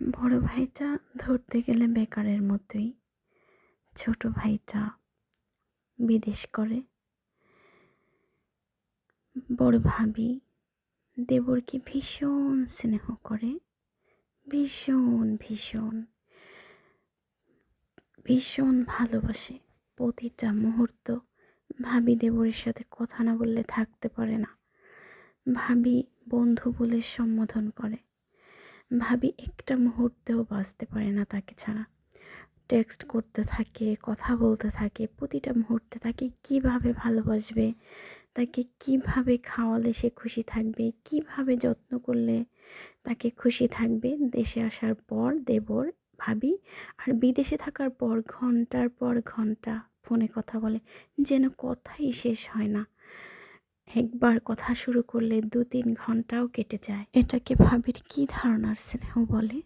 বড় ভাইটা ধরতে গেলে বেকারের মতোই। ছোট ভাইটা বিদেশ করে। বড় ভাবি দেবরকে ভীষণ স্নেহ করে, ভীষণ ভীষণ ভীষণ ভালোবাসে। প্রতিটা মুহূর্ত ভাবি দেবরের সাথে কথা না বললে থাকতে পারে না। ভাবি বন্ধু বলে সম্বোধন করে। ভাবি একটা মুহূর্তেও বাঁচতে পারে না তাকে ছাড়া। টেক্সট করতে থাকে, কথা বলতে থাকে, প্রতিটা মুহূর্তে তাকে কিভাবে ভালোবাসবে, তাকে কিভাবে খাওয়ালে সে খুশি থাকবে, কিভাবে যত্ন করলে তাকে খুশি থাকবে। দেশে আসার পর দেবর, ভাবি আর বিদেশে থাকার পর ঘন্টার পর ঘন্টা ফোনে কথা বলে, যেন কথাই শেষ হয় না। একবার কথা শুরু করলে 2-3 ঘন্টাও কেটে যায়। এটাকে ভাবির কি ধারণার স্নেহ বলে?